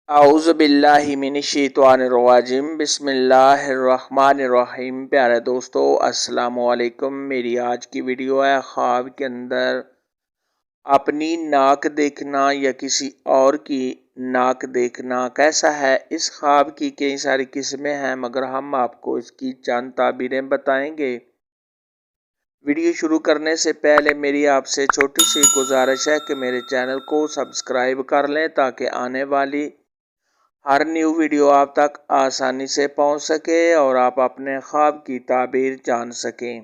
اعوذ باللہ من الشیطان الرجیم بسم اللہ الرحمن الرحیم۔ پیارے دوستو السلام علیکم۔ میری آج کی ویڈیو ہے خواب کے اندر اپنی ناک دیکھنا یا کسی اور کی ناک دیکھنا کیسا ہے۔ اس خواب کی کئی ساری قسمیں ہیں مگر ہم آپ کو اس کی چند تعبیریں بتائیں گے۔ ویڈیو شروع کرنے سے پہلے میری آپ سے چھوٹی سی گزارش ہے کہ میرے چینل کو سبسکرائب کر لیں تاکہ آنے والی ہر نیو ویڈیو آپ تک آسانی سے پہنچ سکے اور آپ اپنے خواب کی تعبیر جان سکیں۔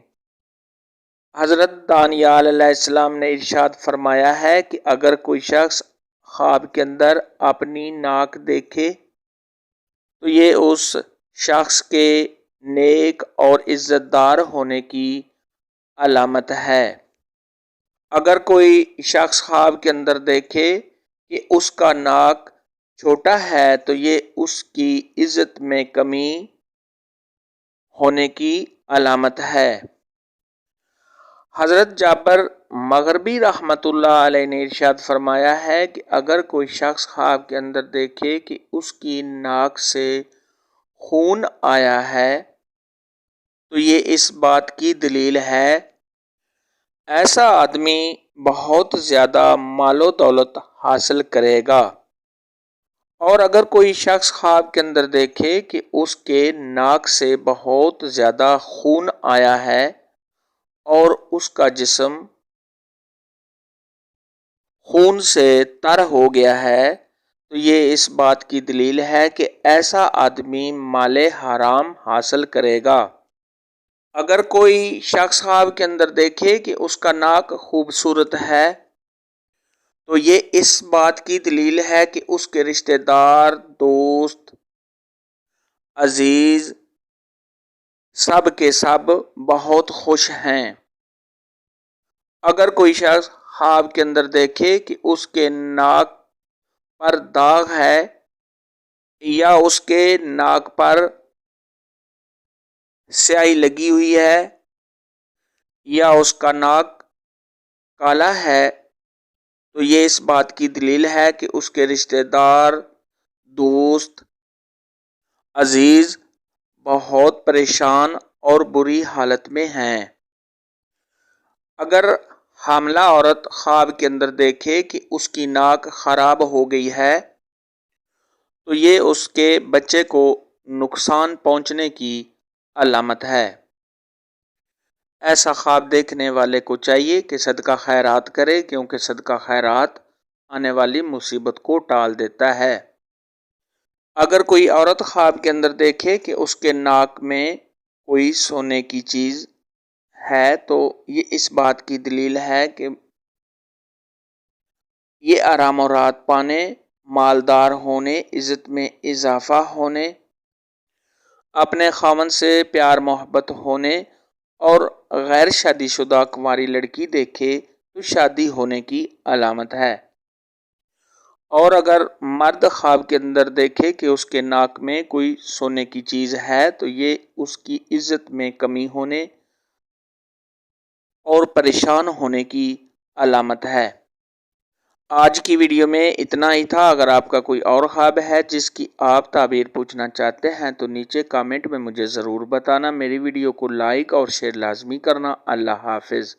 حضرت دانیال علیہ السلام نے ارشاد فرمایا ہے کہ اگر کوئی شخص خواب کے اندر اپنی ناک دیکھے تو یہ اس شخص کے نیک اور عزت دار ہونے کی علامت ہے۔ اگر کوئی شخص خواب کے اندر دیکھے کہ اس کا ناک چھوٹا ہے تو یہ اس کی عزت میں کمی ہونے کی علامت ہے۔ حضرت جابر مغربی رحمۃ اللہ علیہ نے ارشاد فرمایا ہے کہ اگر کوئی شخص خواب کے اندر دیکھے کہ اس کی ناک سے خون آیا ہے تو یہ اس بات کی دلیل ہے ایسا آدمی بہت زیادہ مال و دولت حاصل کرے گا۔ اور اگر کوئی شخص خواب کے اندر دیکھے کہ اس کے ناک سے بہت زیادہ خون آیا ہے اور اس کا جسم خون سے تر ہو گیا ہے تو یہ اس بات کی دلیل ہے کہ ایسا آدمی مال حرام حاصل کرے گا۔ اگر کوئی شخص خواب کے اندر دیکھے کہ اس کا ناک خوبصورت ہے تو یہ اس بات کی دلیل ہے کہ اس کے رشتہ دار، دوست، عزیز سب کے سب بہت خوش ہیں۔ اگر کوئی شخص خواب کے اندر دیکھے کہ اس کے ناک پر داغ ہے یا اس کے ناک پر سیاہی لگی ہوئی ہے یا اس کا ناک کالا ہے تو یہ اس بات کی دلیل ہے کہ اس کے رشتہ دار، دوست، عزیز بہت پریشان اور بری حالت میں ہیں۔ اگر حاملہ عورت خواب کے اندر دیکھے کہ اس کی ناک خراب ہو گئی ہے تو یہ اس کے بچے کو نقصان پہنچنے کی علامت ہے۔ ایسا خواب دیکھنے والے کو چاہیے کہ صدقہ خیرات کرے کیونکہ صدقہ خیرات آنے والی مصیبت کو ٹال دیتا ہے۔ اگر کوئی عورت خواب کے اندر دیکھے کہ اس کے ناک میں کوئی سونے کی چیز ہے تو یہ اس بات کی دلیل ہے کہ یہ آرام و راحت پانے، مالدار ہونے، عزت میں اضافہ ہونے، اپنے خاوند سے پیار محبت ہونے اور غیر شادی شدہ کنواری لڑکی دیکھے تو شادی ہونے کی علامت ہے۔ اور اگر مرد خواب کے اندر دیکھے کہ اس کے ناک میں کوئی سونے کی چیز ہے تو یہ اس کی عزت میں کمی ہونے اور پریشان ہونے کی علامت ہے۔ آج کی ویڈیو میں اتنا ہی تھا۔ اگر آپ کا کوئی اور خواب ہے جس کی آپ تعبیر پوچھنا چاہتے ہیں تو نیچے کامنٹ میں مجھے ضرور بتانا۔ میری ویڈیو کو لائک اور شیئر لازمی کرنا۔ اللہ حافظ۔